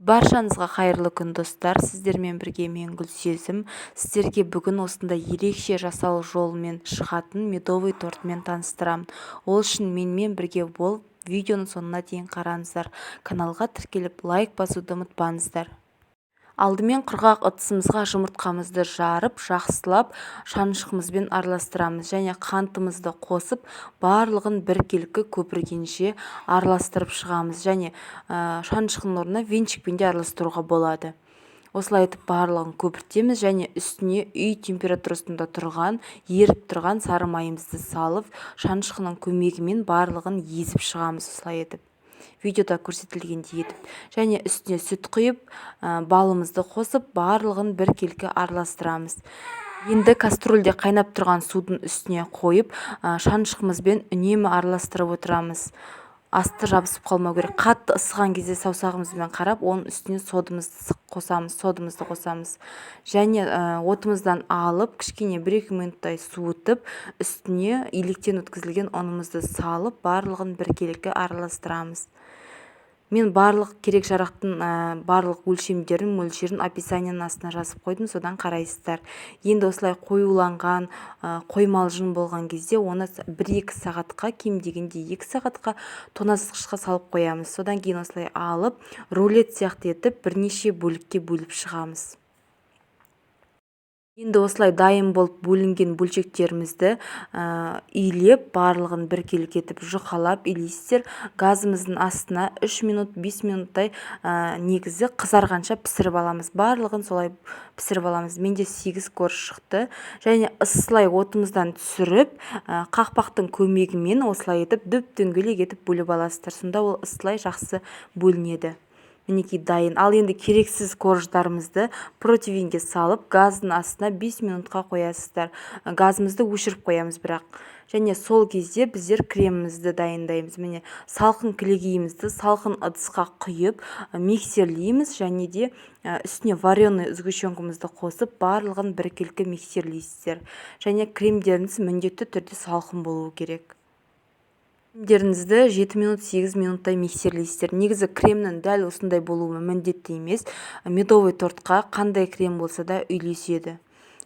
Баршаңызға қайырлы күн достар, сіздермен бірге мен Гүлсезім. Сіздерге бүгін осындай ерекше жасалу жолымен шығатын медовый тортымен таныстырамын. Ол үшін менімен бірге болып, видеоның соңына дейін қараңыздар. Каналға тіркеліп лайк басуды ұмытпаңыздар. Алдымен құрғақ ыдысымызға жұмыртқамызды жарып, жақсылап шанышқымызбен араластырамыз және қантымызды қосып, барлығын біркелкі көпіргенше араластырып шығамыз және шанышқының орнына венчикпен де араластыруға болады. Осылай етіп барлығын көпіртеміз және үстіне үй температурасында еріп тұрған сары майымызды салып, шанышқының көмегімен барлығын езіп шығамыз. Осылай етіп видеода көрсетілгендей етіп және үстіне сүт құйып, балымызды қосып, барлығын біркелкі араластырамыз. Енді кастрөлде қайнап тұрған судың үстіне қойып, шанышқымызбен үнемі араластырып отырамыз. Асты жабысып қалмау керек. Қатты ысыған кезде саусағымызбен қарап, оның үстіне содымызды қосамыз. Және отымыздан алып, кішкене 1-2 минуттай суытып, үстіне електен өткізілген ұнымызды салып, барлығын біркелкі араластырамыз. Мен барлық керек жарақтың барлық мөлшерін описанияның астына жазып қойдым, содан қарайсыздар. Енді осылай қоюланған, қоймалжың болған кезде оны 1-2 сағатқа, кем дегенде 2 сағатқа тоңазытқышқа салып қоямыз. Содан кейін осылай алып, рулет сияқты етіп бірнеше бөлікке бөліп шығамыз. Енді осылай дайын болып бөлінген бөлшектерімізді илеп, барлығын біркелкі етіп жұқалап илейсіздер. Газымыздың астына 3 минут, 5 минуттай негізі қызарғанша пісіріп аламыз. Барлығын солай пісіріп аламыз. Менде 8 корж шықты. Және ысылай отымыздан түсіріп, қақпақтың көмегімен осылай етіп дөп-дөңгелек етіп бөліп аласыздар. Сонда ол ысылай жақсы бөлінеді. Мінекей дайын. Ал енді керексіз корждарымызды противенге салып, газдың астына 5 минутқа қоясыздар. Газымызды өшіріп қоямыз бірақ. Және сол кезде біздер кремімізді дайындаймыз. Міне салқын кілегейімізді салқын ыдысқа құйып, миксерлейміз және де үстіне вареный сгущенкамызды қосып, барлығын біркелкі миксерлейсіздер. Және кремдеріңіз міндетті түрде салқын болуы керек. Кремдеріңізді 7 минут, 8 минуттай миксерлейсіздер. Негізі кремнің дәл осындай болуы міндетті емес. Медовый тортқа қандай крем болса да үйлеседі.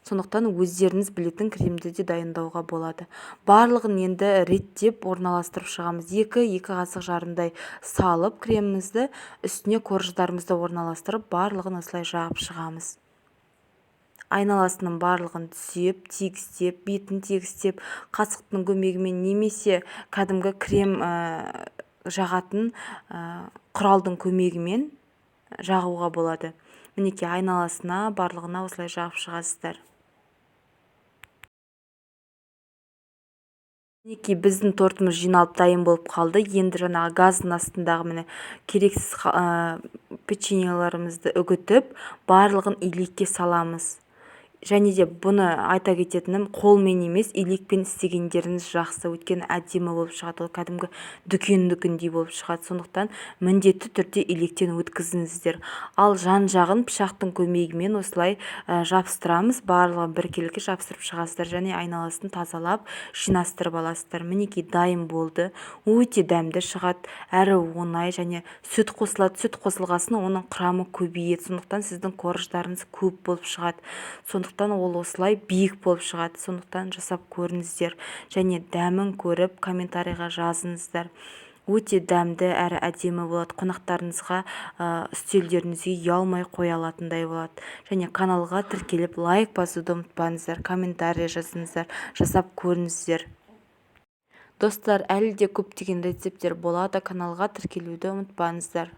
Сондықтан өздеріңіз білетін кремді де дайындауға болады. Барлығын енді реттеп орналастырып шығамыз. 2 қасық жарымдай салып кремімізді, үстіне корждарымызды орналастырып, барлығын осылай жағып шығамыз. Айналасының барлығын түсеп, тегістеп, бетін тегістеп, қасықтың көмегімен немесе кәдімгі крем жағатын құралдың көмегімен жағуға болады. Мінекей айналасына барлығына осылай жағып шығасыздар. Мінекей біздің тортымыз жиналып дайын болып қалды. Енді жаңағы газдың астындағы керексіз печеньеларымызды үгітіп, барлығын илекке саламыз. Және де бұны айта кететінім, қолмен емес, илекпен істегендеріңіз жақсы, өйткені әдемі болып шығады. Ол кәдімгі дүкендей болып шығады. Сондықтан міндетті түрде илектен өткізіңіздер. Ал жан-жағын пышақтың көмегімен осылай жабыстырамыз. Барлығын біркелкі жабыстырып шығасыздар және айналасын тазалап, жинастырып аласыздар. Мінекей дайын болды. Өте дәмді шығады, әрі оңай және сүт қосылады. Сүт қосылғасын оның құрамы көбейеді. Сондықтан сіздің корждарыңыз көп болып шығады. Сондықтан ол осылай биік болып шығады. Сондықтан жасап көріңіздер және дәмін көріп комментарийға жазыңыздар. Өте дәмді әрі әдемі болады. Қонақтарыңызға үстелдеріңізге ұялмай қоя алатындай болады. Және каналға тіркеліп лайк басуды ұмытпаңыздар, комментарий жазыңыздар, жасап көріңіздер. Достар, әлі де көптеген рецепттер болады. Каналға тіркелуді ұмытпаңыздар.